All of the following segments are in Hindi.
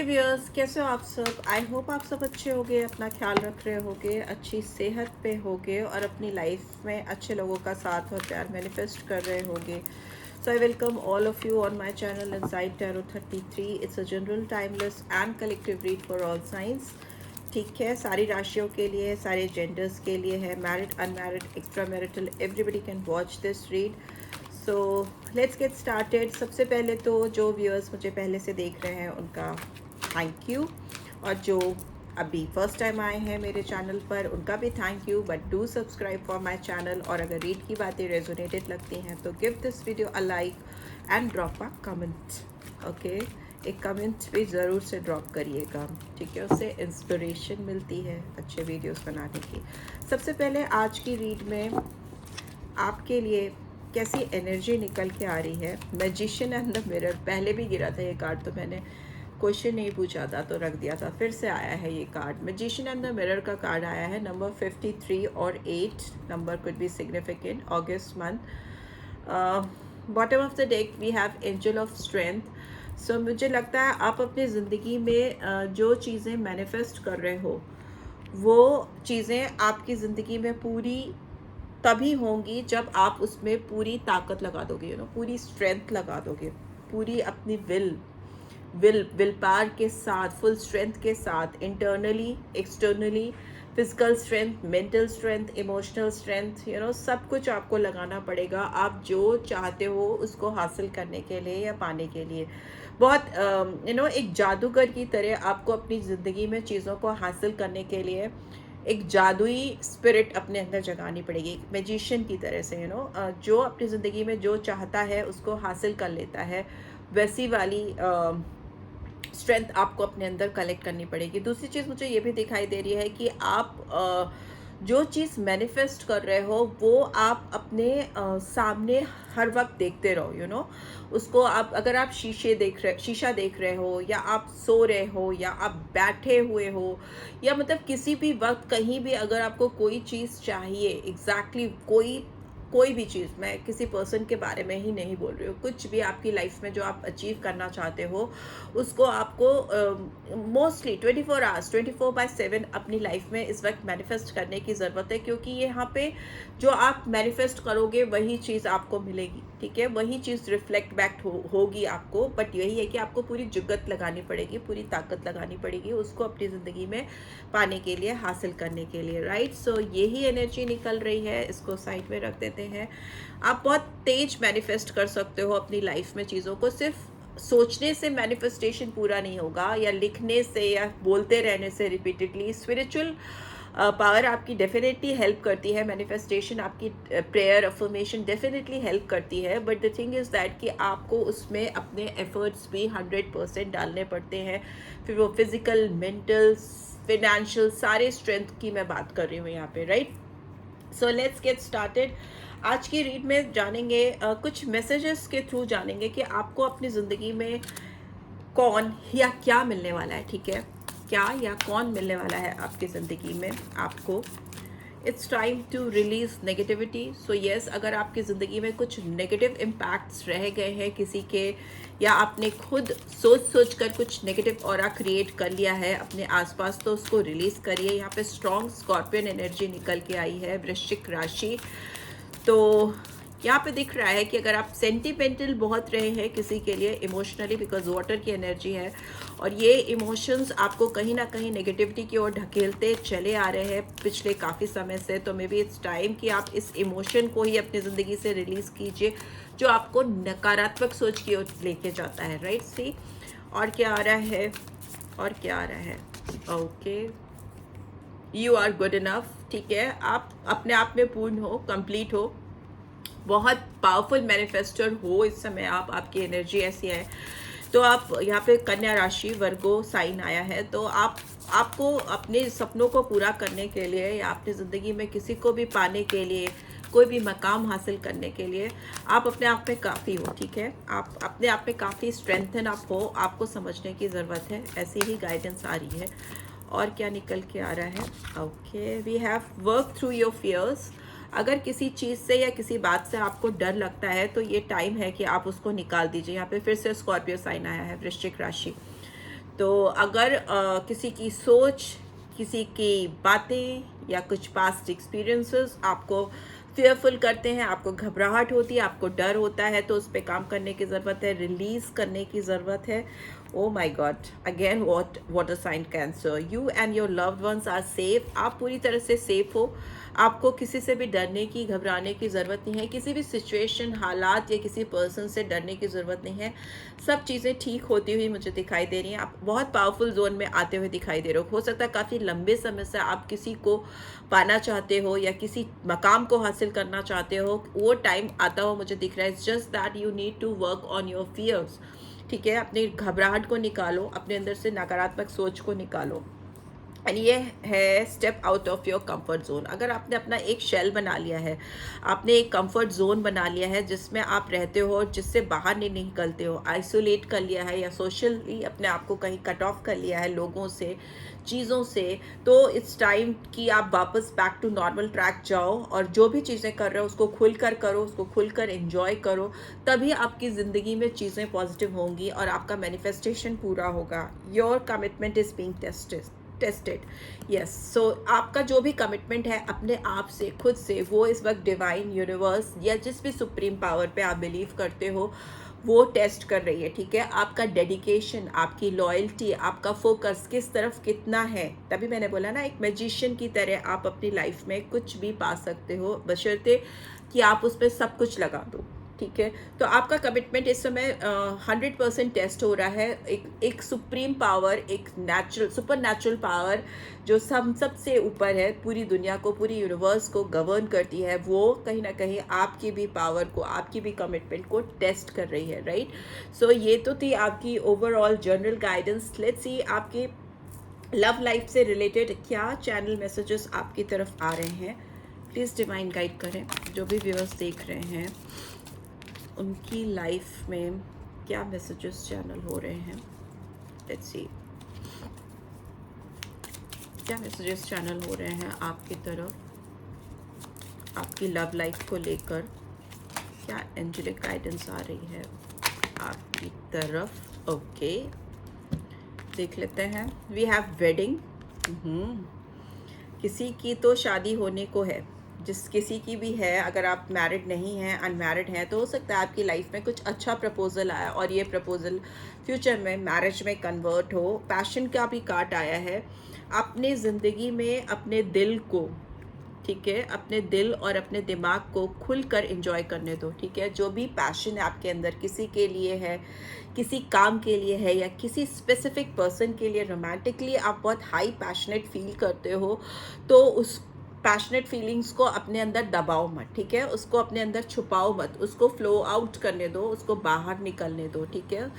व्यूअर्स, कैसे हो आप सब। आई होप आप सब अच्छे होगे, अपना ख्याल रख रहे होगे, अच्छी सेहत पे होगे और अपनी लाइफ में अच्छे लोगों का साथ और प्यार मैनिफेस्ट कर रहे होगे। So I welcome all of you on my channel inside tarot 33। It's a general timeless and collective read for all signs. ठीक है, सारी राशियों के लिए, सारे जेंडर्स के लिए है, married, unmarried, extra marital, everybody can watch this read. So let's get started. सबसे पहले तो जो व्यूअर्स मुझे पहले से देख रहे हैं उनका थैंक यू, और जो अभी फर्स्ट टाइम आए हैं मेरे चैनल पर उनका भी thank you. But do subscribe for my channel, और अगर रीड की बातें रेजोनेटेड लगती हैं तो give this video a like and drop a comment. Okay, एक कमेंट भी ज़रूर से ड्रॉप करिएगा, ठीक है, उससे इंस्पिरेशन मिलती है अच्छे वीडियोस बनाने की। सबसे पहले आज की रीड में आपके लिए कैसी एनर्जी निकल के आ रही है। मैजिशियन एंड द मिरर, पहले भी गिरा था ये कार्ड, तो मैंने क्वेश्चन नहीं पूछा था तो रख दिया था, फिर से आया है ये card. Magician and the mirror का कार्ड आया है, नंबर 53 और 8 number could be significant August month. Bottom of the deck we have angel of strength. So मुझे लगता है आप अपनी ज़िंदगी में जो चीज़ें मैनिफेस्ट कर रहे हो वो चीज़ें आपकी ज़िंदगी में पूरी तभी होंगी जब आप उसमें पूरी ताकत लगा दोगे, पूरी स्ट्रेंथ लगा दोगे, पूरी अपनी विल पावर के साथ, फुल स्ट्रेंथ के साथ, internally, externally, physical strength, mental strength, emotional strength, सब कुछ आपको लगाना पड़ेगा आप जो चाहते हो उसको हासिल करने के लिए या पाने के लिए। बहुत एक जादूगर की तरह आपको अपनी ज़िंदगी में चीज़ों को हासिल करने के लिए एक जादुई स्पिरिट अपने अंदर जगानी पड़ेगी, एक मैजिशियन की तरह से। जो अपनी ज़िंदगी में जो चाहता है उसको हासिल कर लेता है, वैसी वाली स्ट्रेंथ आपको अपने अंदर कलेक्ट करनी पड़ेगी। दूसरी चीज़ मुझे ये भी दिखाई दे रही है कि आप जो चीज़ मैनिफेस्ट कर रहे हो वो आप अपने सामने हर वक्त देखते रहो, उसको आप, अगर आप शीशा देख रहे हो, या आप सो रहे हो, या आप बैठे हुए हो, या मतलब किसी भी वक्त कहीं भी अगर आपको कोई चीज़ चाहिए, एग्जैक्टली कोई भी चीज़, मैं किसी पर्सन के बारे में ही नहीं बोल रही हूँ, कुछ भी आपकी लाइफ में जो आप अचीव करना चाहते हो उसको आपको मोस्टली 24 आवर्स 24/7 अपनी लाइफ में इस वक्त मैनिफेस्ट करने की ज़रूरत है, क्योंकि यहाँ पे जो आप मैनिफेस्ट करोगे वही चीज़ आपको मिलेगी, ठीक है, वही चीज़ रिफ्लेक्ट बैक होगी आपको। बट यही है कि आपको पूरी जुगत लगानी पड़ेगी, पूरी ताकत लगानी पड़ेगी उसको अपनी ज़िंदगी में पाने के लिए, हासिल करने के लिए, राइट। सो यही एनर्जी निकल रही है, इसको साइड में रख देते हैं। आप बहुत तेज मैनिफेस्ट कर सकते हो अपनी लाइफ में चीज़ों को, सिर्फ सोचने से मैनिफेस्टेशन पूरा नहीं होगा, या लिखने से, या बोलते रहने से रिपीटेडली। स्पिरिचुअल पावर आपकी डेफिनेटली हेल्प करती है, मैनिफेस्टेशन आपकी प्रेयर अफर्मेशन डेफिनेटली हेल्प करती है। But the thing is that कि आपको उसमें अपने एफर्ट्स भी 100% डालने पड़ते हैं, फिर वो फिजिकल, मेंटल, फिनेंशियल, सारे स्ट्रेंथ की मैं बात कर रही हूँ यहाँ पे, right. So let's get started. आज की रीड में जानेंगे, कुछ मैसेजेस के थ्रू जानेंगे कि आपको अपनी ज़िंदगी में कौन या क्या मिलने वाला है, ठीक है, क्या या कौन मिलने वाला है आपकी ज़िंदगी में आपको। It's time to release negativity. So yes, अगर आपकी ज़िंदगी में कुछ नेगेटिव इम्पैक्ट्स रह गए हैं किसी के, या आपने खुद सोच कर कुछ नेगेटिव ऑरा क्रिएट कर लिया है अपने आसपास, तो उसको रिलीज़ करिए। यहाँ पे स्ट्रॉन्ग स्कॉर्पियन एनर्जी निकल के आई है, वृश्चिक राशि। तो यहाँ पे दिख रहा है कि अगर आप सेंटिमेंटल बहुत रहे हैं किसी के लिए इमोशनली, बिकॉज वाटर की एनर्जी है, और ये इमोशंस आपको कहीं ना कहीं नेगेटिविटी की ओर ढकेलते चले आ रहे हैं पिछले काफ़ी समय से, तो मे बी इट्स टाइम कि आप इस इमोशन को ही अपनी ज़िंदगी से रिलीज़ कीजिए जो आपको नकारात्मक सोच की ओर लेके जाता है, राइट। सी, और क्या आ रहा है, और क्या आ रहा है, okay, you are good enough, ठीक है, आप अपने आप में पूर्ण हो, कंप्लीट हो, बहुत पावरफुल मैनिफेस्टर हो इस समय आप, आपकी एनर्जी ऐसी है। तो आप यहाँ पे कन्या राशि, वर्गो साइन आया है, तो आपको अपने सपनों को पूरा करने के लिए, या अपनी ज़िंदगी में किसी को भी पाने के लिए, कोई भी मकाम हासिल करने के लिए आप अपने आप में काफ़ी हो, ठीक है, आप अपने आप में काफ़ी स्ट्रेंथन आप हो, आपको समझने की ज़रूरत है, ऐसी ही गाइडेंस आ रही है। और क्या निकल के आ रहा है, okay, we have work through your fears. अगर किसी चीज़ से या किसी बात से आपको डर लगता है तो ये टाइम है कि आप उसको निकाल दीजिए। यहाँ पे फिर से स्कॉर्पियो साइन आया है, वृश्चिक राशि। तो अगर किसी की सोच, किसी की बातें या कुछ पास्ट एक्सपीरियंसेस आपको फेयरफुल करते हैं, आपको घबराहट होती है, आपको डर होता है, तो उस पर काम करने की ज़रूरत है, रिलीज़ करने की ज़रूरत है। Oh my God, again water sign Cancer, you and your loved ones are safe. आप पूरी तरह से सेफ हो, आपको किसी से भी डरने की, घबराने की ज़रूरत नहीं है, किसी भी सिचुएशन, हालात या किसी पर्सन से डरने की ज़रूरत नहीं है। सब चीज़ें ठीक होती हुई मुझे दिखाई दे रही हैं। आप बहुत पावरफुल जोन में आते हुए दिखाई दे रहे हो सकता है काफ़ी लंबे समय से आप किसी को पाना चाहते हो या किसी मकाम को हासिल करना चाहते हो, वो टाइम आता हो मुझे दिख रहा है। It's just that you need to work on your fears, ठीक है। अपनी घबराहट को निकालो, अपने अंदर से नकारात्मक सोच को निकालो। एंड ये है step out of your comfort zone. अगर आपने अपना एक शेल बना लिया है, आपने एक कंफर्ट जोन बना लिया है जिसमें आप रहते हो और जिससे बाहर नहीं निकलते हो, आइसोलेट कर लिया है या सोशली अपने आप को कहीं कट ऑफ कर लिया है लोगों से, चीज़ों से, तो इट्स टाइम कि आप वापस बैक टू नॉर्मल ट्रैक जाओ और जो भी चीज़ें कर रहे हो उसको खुलकर करो, उसको खुलकर एंजॉय करो। तभी आपकी ज़िंदगी में चीज़ें पॉजिटिव होंगी और आपका मैनिफेस्टेशन पूरा होगा। Your commitment is being tested. Yes, so आपका जो भी कमिटमेंट है अपने आप से, खुद से, वो इस वक्त डिवाइन, यूनिवर्स या जिस भी सुप्रीम पावर पे आप बिलीव करते हो वो टेस्ट कर रही है, ठीक है। आपका डेडिकेशन, आपकी लॉयल्टी, आपका फोकस किस तरफ कितना है। तभी मैंने बोला ना, एक मैजिशियन की तरह आप अपनी लाइफ में कुछ भी पा सकते हो बशर्ते कि आप उस पर सब कुछ लगा दो, ठीक है। तो आपका कमिटमेंट इस समय 100% टेस्ट हो रहा है। एक सुप्रीम पावर, एक सुपर नेचुरल पावर जो सबसे ऊपर है, पूरी दुनिया को, पूरी यूनिवर्स को गवर्न करती है, वो कहीं ना कहीं आपकी भी पावर को, आपकी भी कमिटमेंट को टेस्ट कर रही है, राइट। सो ये तो थी आपकी overall general guidance. Let's see आपकी लव लाइफ से रिलेटेड क्या चैनल मैसेजेस आपकी तरफ आ रहे हैं। प्लीज़ डिवाइन गाइड करें। जो भी व्यूअर्स देख रहे हैं उनकी लाइफ में क्या मैसेजेस चैनल हो रहे हैं। लेट्स सी क्या मैसेजेस चैनल हो रहे हैं आपकी तरफ, आपकी लव लाइफ को लेकर क्या एंजेलिक गाइडेंस आ रही है आपकी तरफ। ओके, देख लेते हैं। We have wedding. किसी की तो शादी होने को है, जिस किसी की भी है। अगर आप मैरिड नहीं हैं, अनमैरिड हैं, तो हो सकता है आपकी लाइफ में कुछ अच्छा प्रपोजल आया और ये प्रपोजल फ्यूचर में मैरिज में कन्वर्ट हो। पैशन का भी कार्ड आया है। अपने ज़िंदगी में अपने दिल को, ठीक है, अपने दिल और अपने दिमाग को खुलकर एंजॉय करने दो, ठीक है। जो भी पैशन है आपके अंदर, किसी के लिए है, किसी काम के लिए है या किसी स्पेसिफिक पर्सन के लिए, रोमांटिकली आप बहुत हाई पैशनेट फील करते हो, तो उस पैशनेट फीलिंग्स को अपने अंदर दबाओ मत, ठीक है। उसको अपने अंदर छुपाओ मत, उसको फ्लो आउट करने दो, उसको बाहर निकलने दो, ठीक है।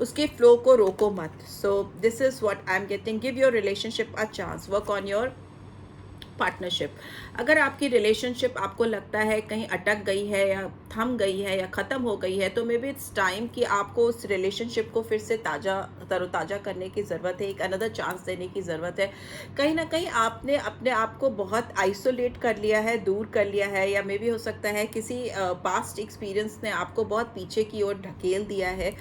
उसके फ्लो को रोको मत। सो this is what I am getting. Give your relationship a chance, work on your partnership. अगर आपकी रिलेशनशिप आपको लगता है कहीं अटक गई है या थम गई है या ख़त्म हो गई है, तो मे बी इट्स टाइम कि आपको उस रिलेशनशिप को फिर से तरोताज़ा करने की ज़रूरत है, एक अनदर चांस देने की ज़रूरत है। कहीं ना कहीं आपने अपने आप को बहुत आइसोलेट कर लिया है, दूर कर लिया है, या मे बी हो सकता है किसी पास्ट एक्सपीरियंस ने आपको बहुत पीछे की ओर ढकेल दिया है।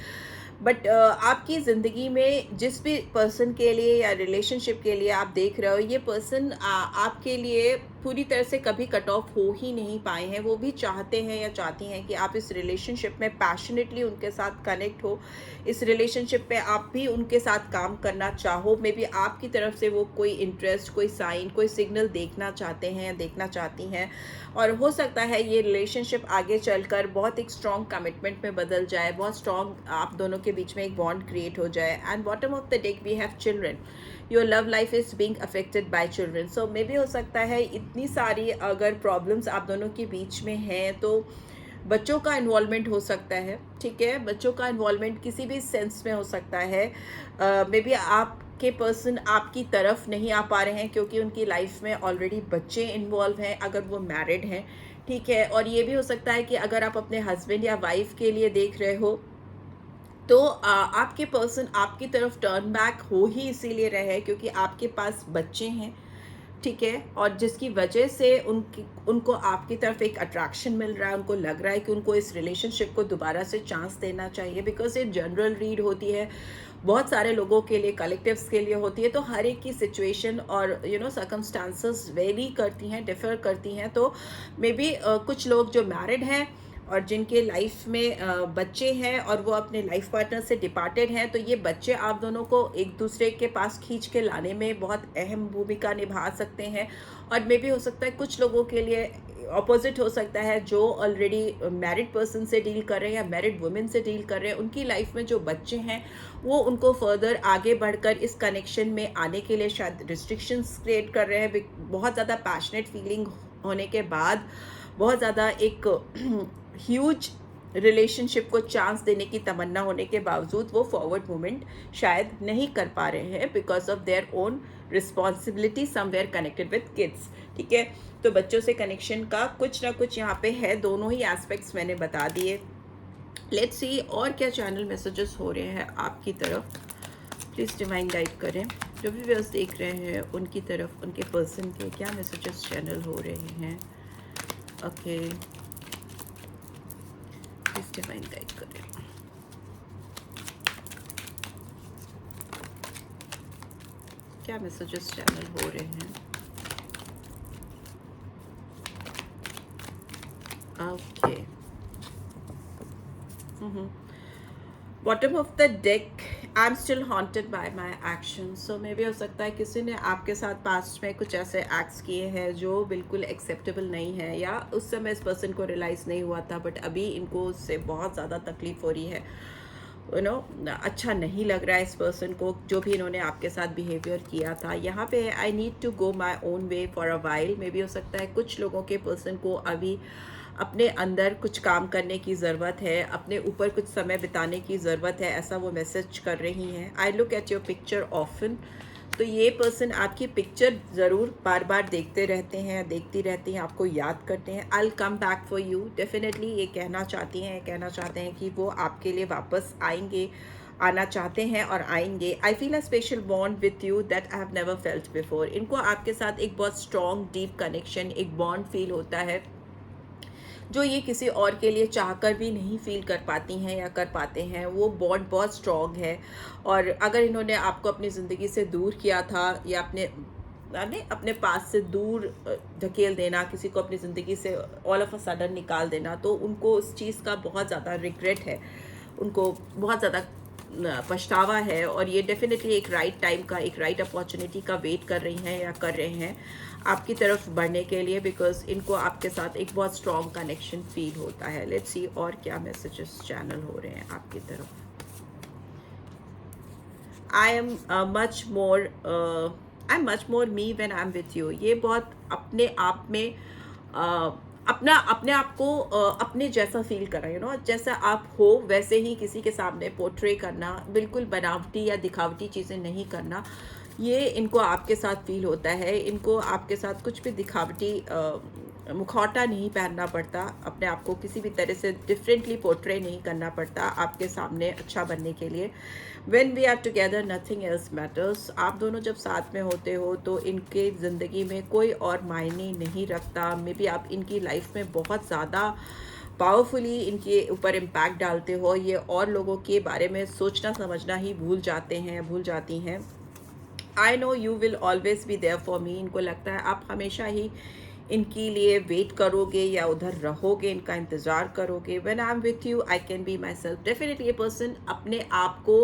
बट आपकी ज़िंदगी में जिस भी पर्सन के लिए या रिलेशनशिप के लिए आप देख रहे हो, ये पर्सन आपके लिए पूरी तरह से कभी कट ऑफ हो ही नहीं पाए हैं। वो भी चाहते हैं या चाहती हैं कि आप इस रिलेशनशिप में पैशनेटली उनके साथ कनेक्ट हो, इस रिलेशनशिप पे आप भी उनके साथ काम करना चाहो। मे बी आपकी तरफ से वो कोई इंटरेस्ट, कोई साइन, कोई सिग्नल देखना चाहते हैं या देखना चाहती हैं। और हो सकता है ये रिलेशनशिप आगे चलकर बहुत एक स्ट्रॉन्ग कमिटमेंट में बदल जाए, बहुत स्ट्रॉन्ग आप दोनों के बीच में एक बॉन्ड क्रिएट हो जाए। And bottom of the day we have children. Your love life is being affected by children. So maybe हो सकता है इतनी सारी अगर प्रॉब्लम्स आप दोनों के बीच में हैं, तो बच्चों का इन्वॉल्वमेंट हो सकता है, ठीक है। बच्चों का इन्वॉल्वमेंट किसी भी सेंस में हो सकता है। मे बी आपके पर्सन आपकी तरफ नहीं आ पा रहे हैं क्योंकि उनकी लाइफ में ऑलरेडी बच्चे इन्वॉल्व हैं, अगर वो मैरिड हैं, ठीक है। और ये भी हो सकता है कि अगर आप अपने हस्बैंड या वाइफ के लिए देख रहे हो, तो आपके पर्सन आपकी तरफ टर्न बैक हो ही इसीलिए रहे क्योंकि आपके पास बच्चे हैं, ठीक है। और जिसकी वजह से उनको आपकी तरफ एक अट्रैक्शन मिल रहा है, उनको लग रहा है कि उनको इस रिलेशनशिप को दोबारा से चांस देना चाहिए। बिकॉज ये जनरल रीड होती है बहुत सारे लोगों के लिए, कलेक्टिव्स के लिए होती है। तो हर एक की सिचुएशन और सर्कमस्टांसेस वेरी करती हैं, डिफर करती हैं। तो मे बी कुछ लोग जो मैरिड हैं और जिनके लाइफ में बच्चे हैं और वो अपने लाइफ पार्टनर से डिपार्टेड हैं, तो ये बच्चे आप दोनों को एक दूसरे के पास खींच के लाने में बहुत अहम भूमिका निभा सकते हैं। और मे भी हो सकता है कुछ लोगों के लिए अपोजिट हो सकता है, जो ऑलरेडी मैरिड पर्सन से डील कर रहे हैं या मैरिड वुमेन से डील कर रहे हैं, उनकी लाइफ में जो बच्चे हैं वो उनको फर्दर आगे बढ़कर इस कनेक्शन में आने के लिए शायद रिस्ट्रिक्शंस क्रिएट कर रहे हैं। बहुत ज़्यादा पैशनेट फीलिंग होने के बाद, बहुत ज़्यादा एक ह्यूज रिलेशनशिप को चांस देने की तमन्ना होने के बावजूद वो फॉरवर्ड मूवमेंट शायद नहीं कर पा रहे हैं because of their own responsibility somewhere connected with kids. ठीक है, तो बच्चों से कनेक्शन का कुछ ना कुछ यहाँ पे है। दोनों ही एस्पेक्ट्स मैंने बता दिए। लेट्स सी और क्या चैनल मैसेजेस हो रहे हैं आपकी तरफ। प्लीज़ डिवाइन गाइड करें। जो भी व्यूअर्स देख रहे हैं उनकी तरफ, उनके पर्सन के क्या मैसेजेस चैनल हो रहे हैं। ओके, प्लीज़ डिवाइन गाइड करें। क्या मैसेजेस चैनल हो रहे हैं। Okay, bottom of the deck, I am still haunted by my action. So मे भी हो सकता है किसी ने आपके साथ पास्ट में कुछ ऐसे एक्ट्स किए हैं जो बिल्कुल एक्सेप्टेबल नहीं है, या उस समय इस पर्सन को रियलाइज़ नहीं हुआ था, बट अभी इनको उससे बहुत ज़्यादा तकलीफ हो रही है। अच्छा नहीं लग रहा है इस पर्सन को जो भी इन्होंने आपके साथ बिहेवियर किया था। यहाँ पे I need to go my own way for a while. मे भी हो सकता है कुछ लोगों के पर्सन को अभी अपने अंदर कुछ काम करने की ज़रूरत है, अपने ऊपर कुछ समय बिताने की ज़रूरत है, ऐसा वो मैसेज कर रही हैं। I look at your picture often. तो ये पर्सन आपकी पिक्चर ज़रूर बार बार देखते रहते हैं, देखती रहती हैं, आपको याद करते हैं। I will come back for you. Definitely ये कहना चाहती हैं, कहना चाहते हैं कि वो आपके लिए वापस आएंगे, आना चाहते हैं और आएंगे। I feel a special bond with you that I have never felt before. इनको आपके साथ एक बहुत स्ट्रॉन्ग डीप कनेक्शन, एक बॉन्ड फील होता है जो ये किसी और के लिए चाहकर भी नहीं फील कर पाती हैं या कर पाते हैं। वो बॉन्ड बहुत स्ट्रॉन्ग है। और अगर इन्होंने आपको अपनी ज़िंदगी से दूर किया था या अपने पास से दूर धकेल देना, किसी को अपनी ज़िंदगी से ऑल ऑफ अ सडन निकाल देना, तो उनको उस चीज़ का बहुत ज़्यादा रिग्रेट है, उनको बहुत ज़्यादा पछतावा है। और ये डेफिनेटली एक राइट टाइम का, एक राइट अपॉर्चुनिटी का वेट कर रही हैं या कर रहे हैं आपकी तरफ बढ़ने के लिए, बिकॉज इनको आपके साथ एक बहुत स्ट्रॉन्ग कनेक्शन फील होता है। लेट्स सी और क्या मैसेजेस चैनल हो रहे हैं आपकी तरफ। I am much more me when I am with you. ये बहुत अपने आप में अपने आप को अपने जैसा फील कर रहा है, जैसा आप हो वैसे ही किसी के सामने पोर्ट्रे करना, बिल्कुल बनावटी या दिखावटी चीज़ें नहीं करना। ये इनको आपके साथ फील होता है। इनको आपके साथ कुछ भी दिखावटी मुखौटा नहीं पहनना पड़ता, अपने आप को किसी भी तरह से डिफरेंटली पोर्ट्रे नहीं करना पड़ता आपके सामने अच्छा बनने के लिए। When we are together nothing else matters। आप दोनों जब साथ में होते हो तो इनके ज़िंदगी में कोई और मायने नहीं रखता। मे बी आप इनकी लाइफ में बहुत ज़्यादा पावरफुली इनके ऊपर इम्पैक्ट डालते हो, ये और लोगों के बारे में सोचना समझना ही भूल जाती हैं। I know you will always be there for me. इनको लगता है आप हमेशा ही इनके लिए वेट करोगे या उधर रहोगे, इनका इंतज़ार करोगे। When I am with you I can be my self. Definitely ये पर्सन अपने आप को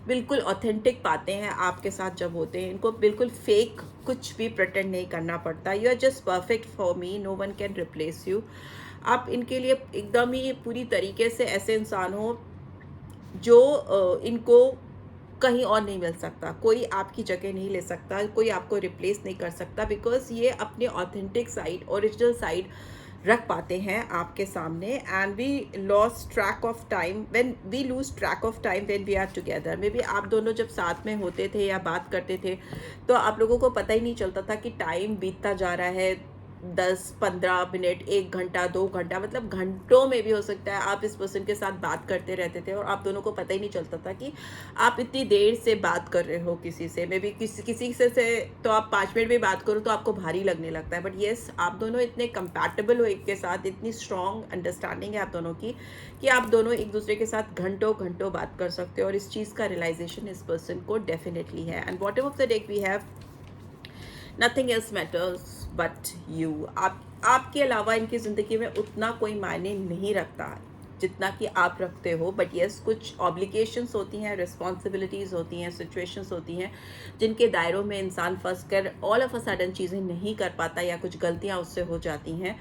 बिल्कुल ऑथेंटिक पाते हैं आपके साथ जब होते हैं। इनको बिल्कुल फेक कुछ भी प्रिटेंड नहीं करना पड़ता। You are just perfect for me, no one can replace you. आप इनके लिए एकदम ही पूरी तरीके से ऐसे इंसान हो जो इनको कहीं और नहीं मिल सकता। कोई आपकी जगह नहीं ले सकता, कोई आपको रिप्लेस नहीं कर सकता, बिकॉज ये अपने ऑथेंटिक साइड, ओरिजिनल साइड रख पाते हैं आपके सामने। And we lose track of time when we lose track of time when we are together. Maybe आप दोनों जब साथ में होते थे या बात करते थे तो आप लोगों को पता ही नहीं चलता था कि टाइम बीतता जा रहा है, 10-15 मिनट, 1 घंटा, 2 घंटा, मतलब घंटों में भी हो सकता है आप इस पर्सन के साथ बात करते रहते थे और आप दोनों को पता ही नहीं चलता था कि आप इतनी देर से बात कर रहे हो किसी से। मे बी किसी से तो आप 5 मिनट भी बात करो तो आपको भारी लगने लगता है, बट येस आप दोनों इतने कंपैटिबल हो एक के साथ, इतनी स्ट्रॉन्ग अंडरस्टैंडिंग है आप दोनों की कि आप दोनों एक दूसरे के साथ घंटों घंटों बात कर सकते हो, और इस चीज़ का रियलाइजेशन इस पर्सन को डेफिनेटली है। And whatever of the deck we have, nothing else matters but you. आपके अलावा इनकी ज़िंदगी में उतना कोई मायने नहीं रखता जितना कि आप रखते हो। बट येस, कुछ ऑब्लिगेशंस होती हैं, रिस्पॉन्सिबिलिटीज़ होती हैं, सिचुएशंस होती हैं जिनके दायरों में इंसान फंस कर ऑल ऑफ अ सडन चीज़ें नहीं कर पाता या कुछ गलतियां उससे हो जाती हैं,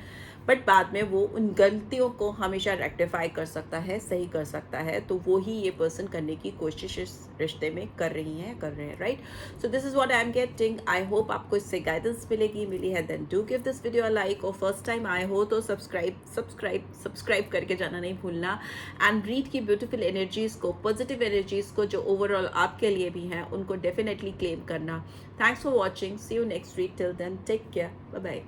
बट बाद में वो उन गलतियों को हमेशा रेक्टिफाई कर सकता है, सही कर सकता है। तो वो ही ये पर्सन करने की कोशिश इस रिश्ते में कर रहे हैं, right. So this is what I am getting. I hope आपको इससे गाइडेंस मिली है। Then do give this video a like, और फर्स्ट टाइम आए हो तो सब्सक्राइब करके जाना नहीं भूलना। एंड रीड की ब्यूटीफुल एनर्जीज़ को, पॉजिटिव एनर्जीज़ को जो ओवरऑल आपके लिए भी हैं, उनको डेफिनेटली क्लेम करना। Thanks for watching, see you next week, till then take care, bye bye.